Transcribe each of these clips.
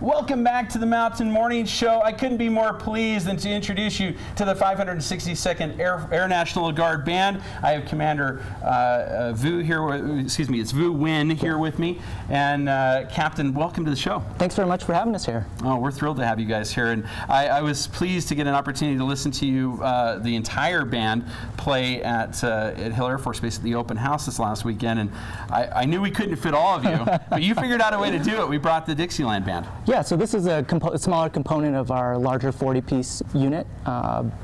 Welcome back to the Mountain Morning Show. I couldn't be more pleased than to introduce you to the 562nd Air National Guard Band. I have Commander Vu here, excuse me, it's Vu Nguyen here with me. And Captain, welcome to the show. Thanks very much for having us here. Oh, we're thrilled to have you guys here. And I was pleased to get an opportunity to listen to you, the entire band, play at Hill Air Force Base at the open house this last weekend. And I knew we couldn't fit all of you, but you figured out a way to do it. We brought the Dixieland Band. Yeah, so this is a smaller component of our larger 40-piece unit.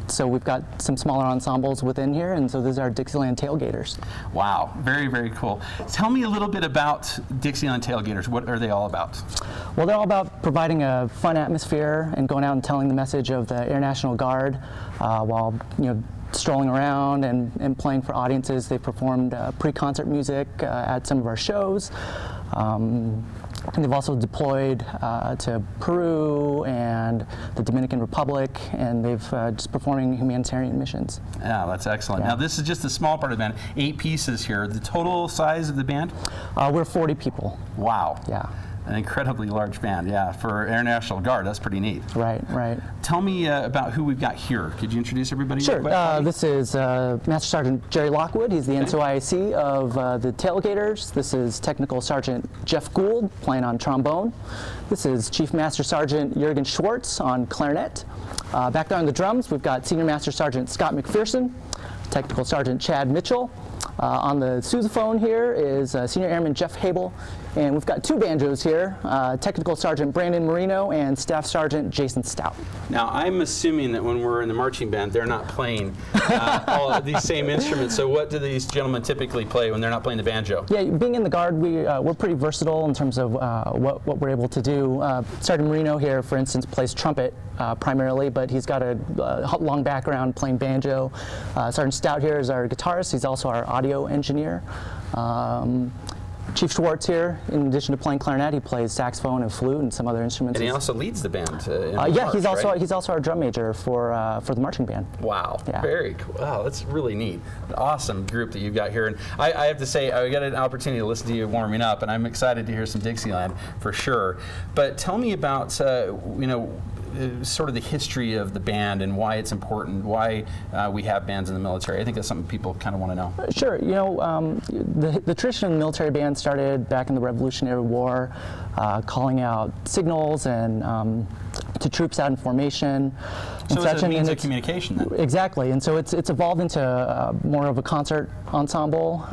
So we've got some smaller ensembles within here, and so this is our Dixieland Tailgators. Wow, very, very cool. Tell me a little bit about Dixieland Tailgators. What are they all about? Well, they're all about providing a fun atmosphere and going out and telling the message of the Air National Guard while, strolling around and playing for audiences. They performed pre-concert music at some of our shows. And they've also deployed to Peru and the Dominican Republic, and they've just performing humanitarian missions. Yeah, that's excellent. Yeah. Now, this is just a small part of the band, 8 pieces here. The total size of the band? We're 40 people. Wow. Yeah. An incredibly large band, yeah. For Air National Guard, that's pretty neat. Right, right. Tell me about who we've got here. Could you introduce everybody? Sure. This is Master Sergeant Jerry Lockwood. He's the NCOIC of the Tailgators. This is Technical Sergeant Jeff Gould playing on trombone. This is Chief Master Sergeant Jurgen Schwartz on clarinet. Back there on the drums, we've got Senior Master Sergeant Scott McPherson, Technical Sergeant Chad Mitchell. On the sousaphone here is Senior Airman Jeff Habel, and we've got 2 banjos here, Technical Sergeant Brandon Marino and Staff Sergeant Jason Stout. Now, I'm assuming that when we're in the marching band, they're not playing all of these same instruments, so what do these gentlemen typically play when they're not playing the banjo? Yeah, being in the Guard, we're pretty versatile in terms of what we're able to do. Sergeant Marino here, for instance, plays trumpet primarily, but he's got a long background playing banjo. Sergeant Stout here is our guitarist. He's also our audio engineer. Chief Schwartz here, in addition to playing clarinet, he plays saxophone and flute and some other instruments. And he also leads the band. Yeah, he's also our drum major for the marching band. Wow, yeah. Very cool. Wow, that's really neat. An awesome group that you've got here. And I have to say, I got an opportunity to listen to you warming up, and I'm excited to hear some Dixieland for sure. But tell me about sort of the history of the band and why it's important, why we have bands in the military. I think that's something people kind of want to know. Sure. The tradition of the military band started back in the Revolutionary War, calling out signals and to troops out in formation. So it's a means of communication then? Exactly, and so it's evolved into more of a concert ensemble.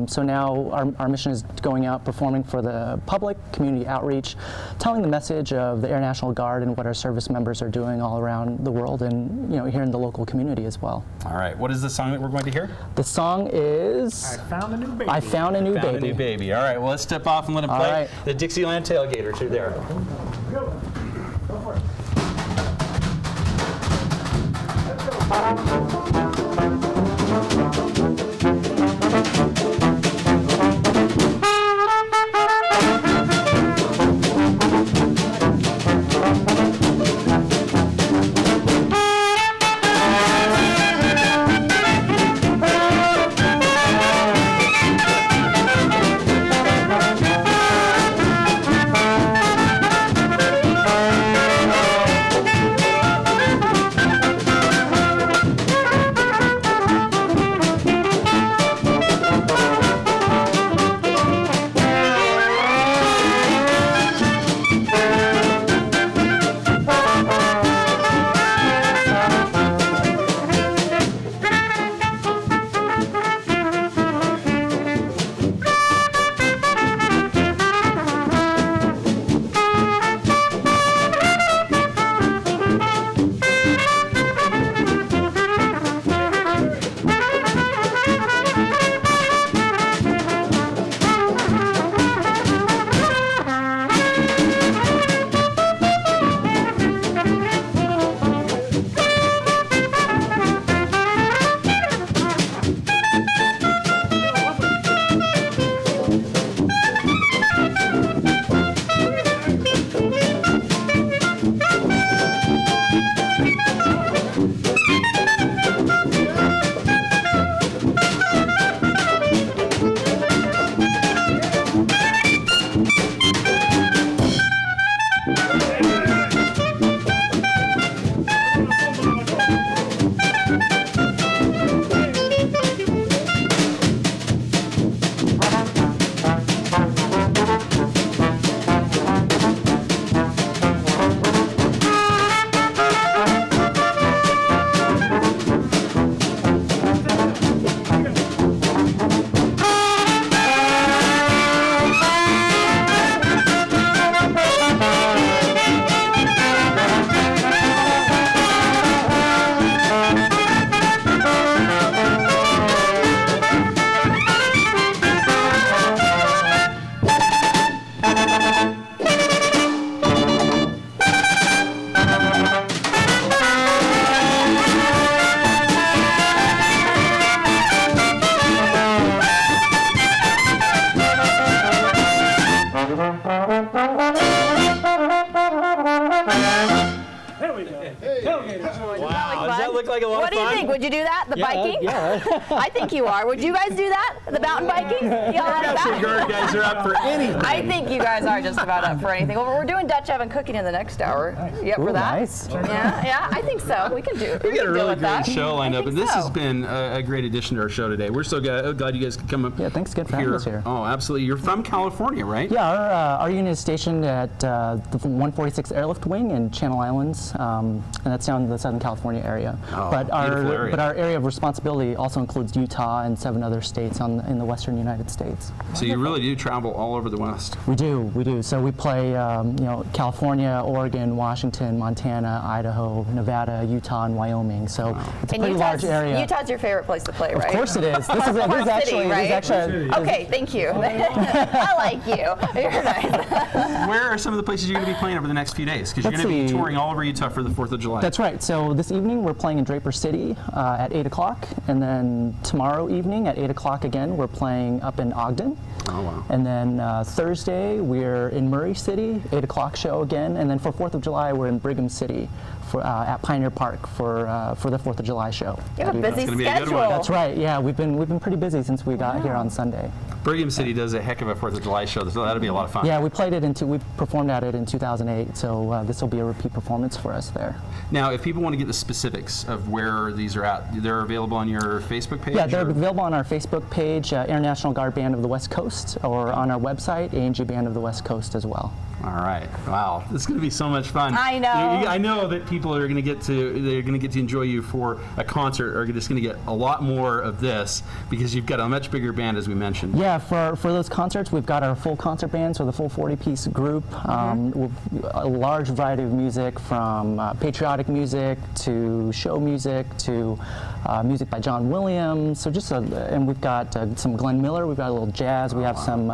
So now our mission is going out, performing for the public, community outreach, telling the message of the Air National Guard and what our service members are doing all around the world and here in the local community as well. All right, what is the song that we're going to hear? The song is I Found a New Baby. I Found a New Baby. Found a New Baby. All right, well, let's step off and let them play. Right. The Dixieland Tailgators are there. Go for it. There we go. Tailgators. Wow, does that look like a lot What of do you fun? think? Would you do that? The biking? Yeah. I think you are. Would you guys do that? The mountain biking? Y'all like National that? Guard guys are up for anything. I think you guys are just about up for anything. Well, we're doing Dutch oven cooking in the next hour. You up for Ooh, that? nice. Yeah, I think so. We can do it. We got a can deal really with great that. show lined I up, think and this so. has been a great addition to our show today. We're so glad you guys could come up. Yeah, thanks again for having us here. Oh, absolutely. You're from California, right? Yeah, our unit is stationed at the 146th Airlift Wing in Channel Islands, and that's down in the Southern California area. Oh, but beautiful area. our area of responsibility also includes Utah and 7 other states in the western United States. So you really do travel all over the West. We do. So we play, California, Oregon, Washington, Montana, Idaho, Nevada, Utah, and Wyoming. So it's a And pretty large area. Utah's your favorite place to play, right? Of course it is. This is Farm City, right? Okay, thank you. I like you. You're nice. Where are some of the places you're going to be playing over the next few days? Because you're Let's going to be see. touring all over Utah for the 4th of July. That's right. So this evening we're playing in Draper City at 8 o'clock, and then tomorrow evening at 8 o'clock again we're playing up in Ogden. Oh, wow. And then Thursday we're in Murray City, 8 o'clock show again, and then for 4th of July we're in Brigham City at Pioneer Park for the 4th of July show. You have a busy gonna be a good schedule. one. That's right. Yeah, we've been pretty busy since we got here on Sunday. Brigham City does a heck of a 4th of July show, so that'll be a lot of fun. Yeah, we performed at it in 2008, so this will be a repeat performance for us there. Now, if people want to get the specifics of where these are at, they're available on your Facebook page? Yeah, they're or? available on our Facebook page, International Guard Band of the West Coast, or on our website, ANG Band of the West Coast as well. All right. Wow, this is going to be so much fun. I know. I know that people are going to get to enjoy you for a concert, are just going to get a lot more of this because you've got a much bigger band, as we mentioned. Yeah, for those concerts, we've got our full concert band, so the full 40-piece group, with a large variety of music, from patriotic music to show music to music by John Williams. So and we've got some Glenn Miller. We've got a little jazz. We have some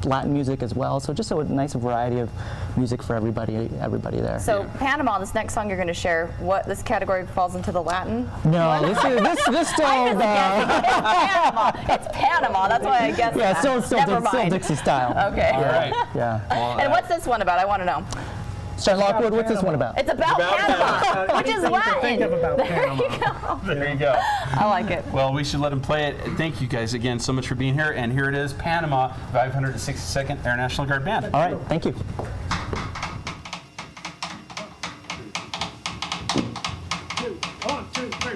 Latin music as well. So just a nice variety of music for everybody there. So Panama, this next song you're going to share, this category falls into the Latin? No, this still. It's Panama. It's Panama. That's why I guessed Yeah, that. still Never mind. Dixie style. Okay. All right. Yeah. Well, And what's this one about? I want to know. Star Lockwood, what's this one about? It's about Panama, which is Anything you can Latin. think of about Panama. there you go. I like it. Well, we should let them play it. Thank you guys again so much for being here. And here it is, Panama, 562nd Air National Guard Band. All right, thank you. 1, 2, 3.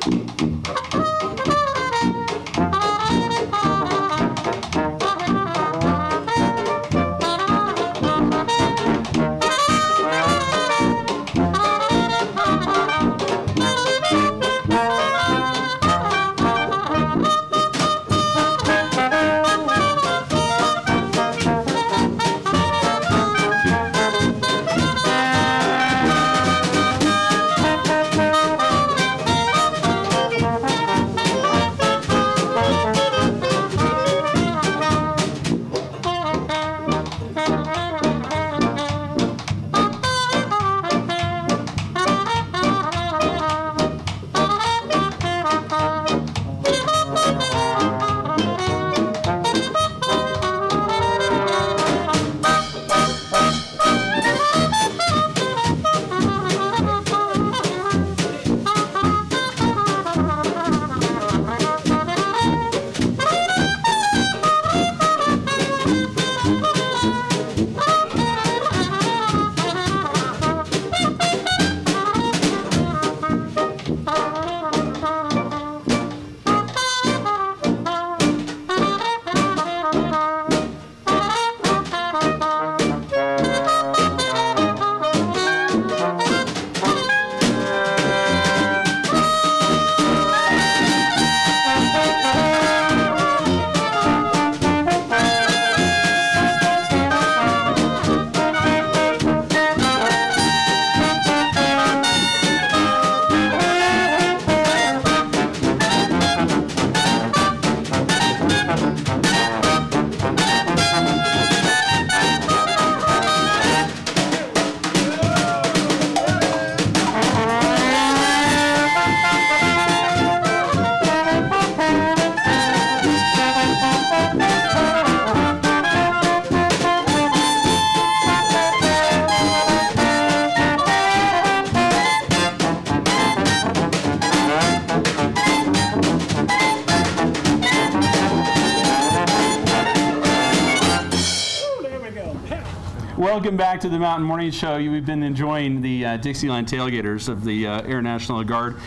Welcome back to the Mountain Morning Show. We've been enjoying the Dixieland Tailgators of the Air National Guard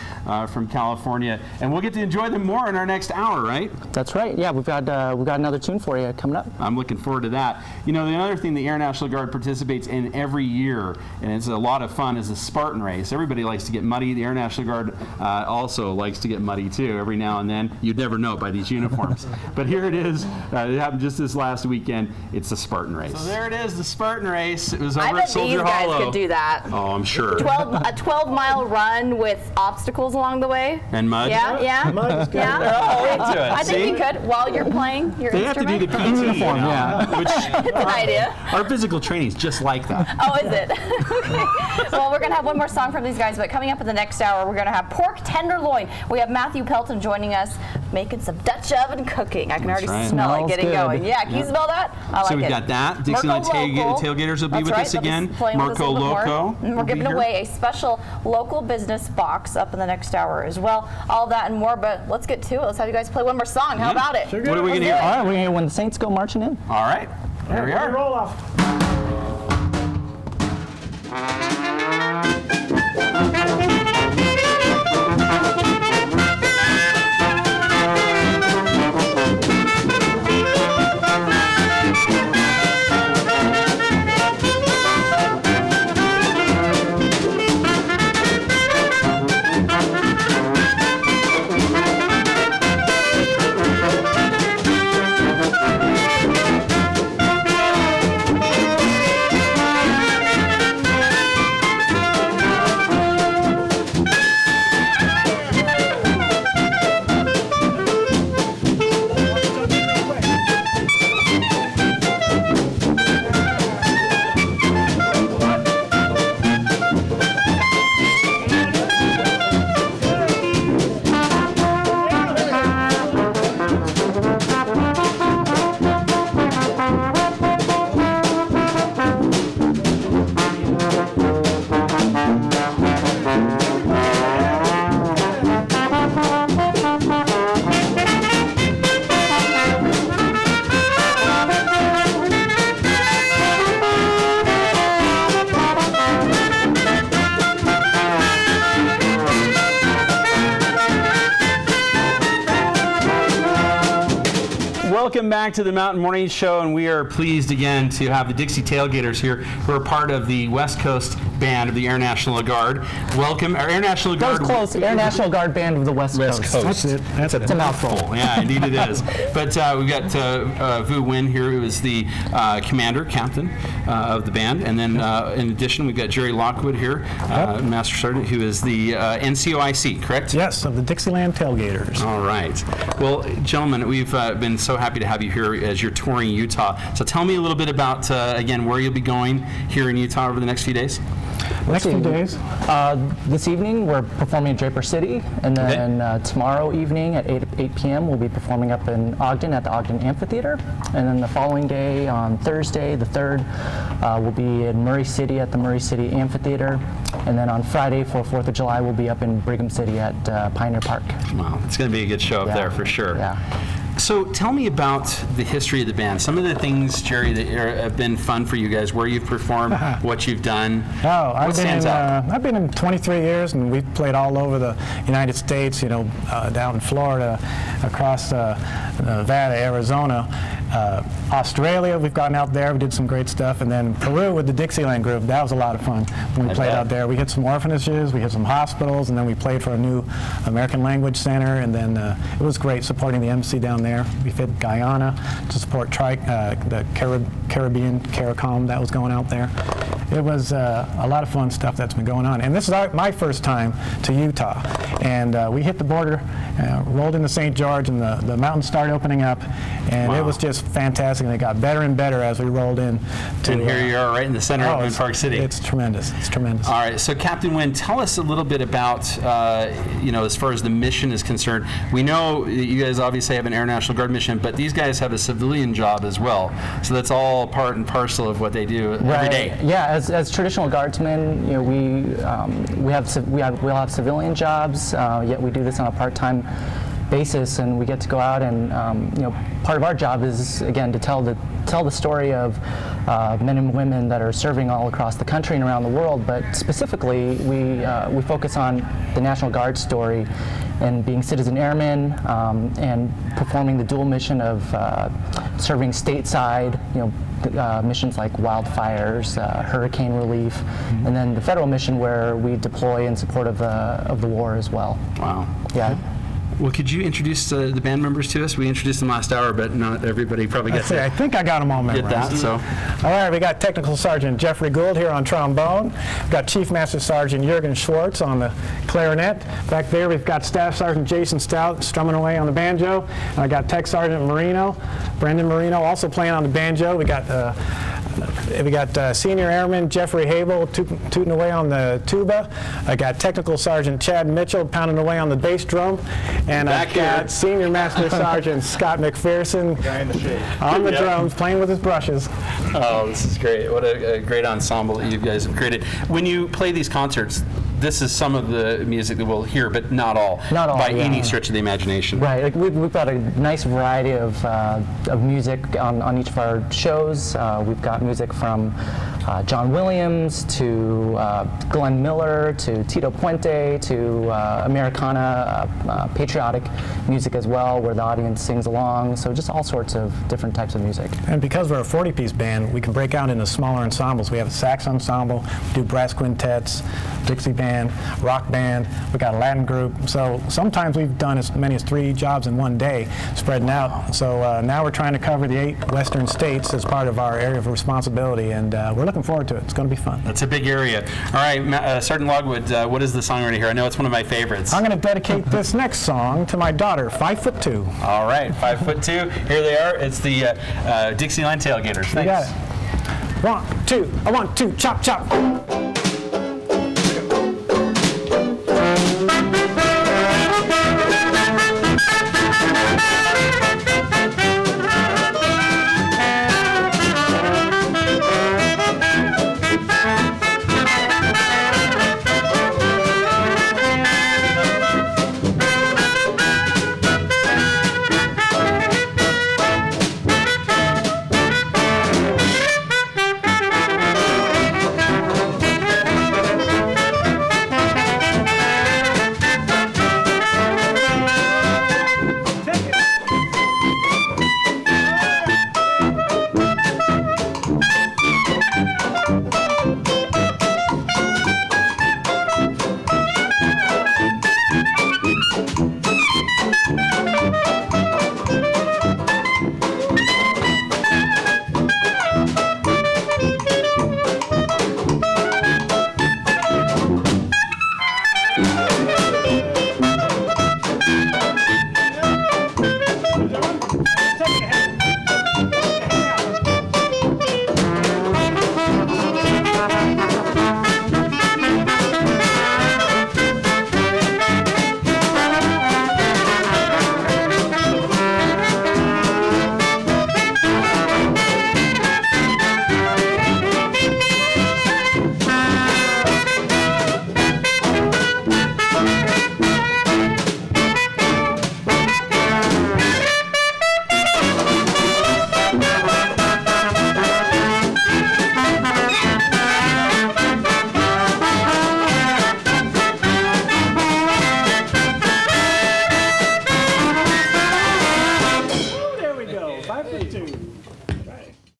from California, and we'll get to enjoy them more in our next hour, right? That's right. Yeah, we've got another tune for you coming up. I'm looking forward to that. You know, the other thing the Air National Guard participates in every year, and it's a lot of fun, is the Spartan race. Everybody likes to get muddy. The Air National Guard also likes to get muddy too every now and then. You'd never know by these uniforms. But here it is. It happened just this last weekend. It's the Spartan race. So there it is, the Spartan race. It was over at Soldier Hollow. I bet these guys could do that. Oh, I'm sure. A 12-mile run with obstacles along the way. And mud? Yeah, yeah. Yeah. They're all into it. I think you could while you're playing your They have to instrument. do the PT uniform, yeah. Which It's an idea. our physical training is just like that. Oh, is it? Okay. Well, we're going to have one more song from these guys, but coming up in the next hour, we're going to have pork tenderloin. We have Matthew Pelton joining us, making some Dutch oven cooking. I can already right. smell it Smells getting good. going. Yeah, can you smell that? I like So we've it. got that. Dixieland Tailgators will be with us again. Marco Loco. And we're giving away a special local business box up in the next hour as well. All that and more, but let's get to it. Let's have you guys play one more song. How about it? What are we going to hear? All right, we're going to hear When the Saints Go Marching In. All right. There we are. Roll off. Welcome back to the Mountain Morning Show, and we are pleased again to have the Dixie Tailgators here, who are part of the West Coast Band of the Air National Guard. Welcome, our Air National That Guard. was close. Air National Guard Band of the West Coast. That's it. That's It's a mouthful. Yeah, indeed it is. But we've got Vu Nguyen here, who is the captain of the band. And then in addition, we've got Jerry Lockwood here, Master Sergeant, who is the NCOIC, correct? Yes, of the Dixieland Tailgators. All right. Well, gentlemen, we've been so happy to have you here as you're touring Utah. So tell me a little bit about, again, where you'll be going here in Utah over the next few days. Next few days. This evening, we're performing in Draper City, and then tomorrow evening at 8 p.m., we'll be performing up in Ogden at the Ogden Amphitheater. And then the following day, on Thursday, the 3rd, we'll be in Murray City at the Murray City Amphitheater. And then on Friday, for 4th of July, we'll be up in Brigham City at Pioneer Park. Wow, it's going to be a good show up there for sure. Yeah. So tell me about the history of the band. Some of the things, Jerry, that have been fun for you guys, where you've performed, what you've done. I've stands out? I've been in 23 years, and we've played all over the United States, you know, down in Florida, across Nevada, Arizona. Australia, we've gotten out there, we did some great stuff, and then Peru with the Dixieland group, that was a lot of fun when we played out there. We hit some orphanages, we hit some hospitals, and then we played for a new American Language Center, and then it was great supporting the embassy down there. We fit Guyana to support the Caribbean, CARICOM that was going out there. It was a lot of fun stuff that's been going on. And this is my first time to Utah, and we hit the border, rolled into St. George, and the mountains started opening up, and it was just fantastic, and it got better and better as we rolled in. And here you are right in the center of Oakland Park City. It's tremendous. It's tremendous. All right, so Captain Nguyen, tell us a little bit about, as far as the mission is concerned. We know you guys obviously have an Air National Guard mission, but these guys have a civilian job as well. So that's all part and parcel of what they do every day. Yeah, as traditional guardsmen, you know, we'll have civilian jobs, yet we do this on a part-time basis, and we get to go out and part of our job is again to tell the story of men and women that are serving all across the country and around the world. But specifically, we focus on the National Guard story and being citizen airmen and performing the dual mission of serving stateside, missions like wildfires, hurricane relief, and then the federal mission where we deploy in support of the war as well. Wow. Yeah. Well, could you introduce the band members to us? We introduced them last hour, but not everybody probably gets I think I got them all memorized. Get that, so. All right, we got Technical Sergeant Jeffrey Gould here on trombone. We've got Chief Master Sergeant Jurgen Schwartz on the clarinet. Back there, we've got Staff Sergeant Jason Stout strumming away on the banjo. And I got Tech Sergeant Brendan Marino, also playing on the banjo. We got Senior Airman Jeffrey Habel tooting away on the tuba. I got Technical Sergeant Chad Mitchell pounding away on the bass drum. And I've got Senior Master Sergeant Scott McPherson on the drums, playing with his brushes. Oh, this is great. What a great ensemble that you guys have created. When you play these concerts, this is some of the music that we'll hear, but not all. Not all, by yeah. any stretch of the imagination. Right. Like we've got a nice variety of music on each of our shows. We've got music from John Williams to Glenn Miller to Tito Puente to Americana, patriotic music as well, where the audience sings along. So just all sorts of different types of music. And because we're a 40-piece band, we can break out into smaller ensembles. We have a sax ensemble, we do brass quintets, Dixie band, rock band, we got a Latin group. So sometimes we've done as many as 3 jobs in one day, spreading out. So now we're trying to cover the 8 western states as part of our area of responsibility, and we're looking forward to it. It's going to be fun. That's a big area. All right, Sergeant Logwood, what is the song right here? I know it's one of my favorites. I'm going to dedicate this next song to my daughter, 5'2". All right, 5'2". Here they are. It's the Dixieland Tailgators. Thanks. You got it. 1, 2, chop, chop. There we go, 5'2".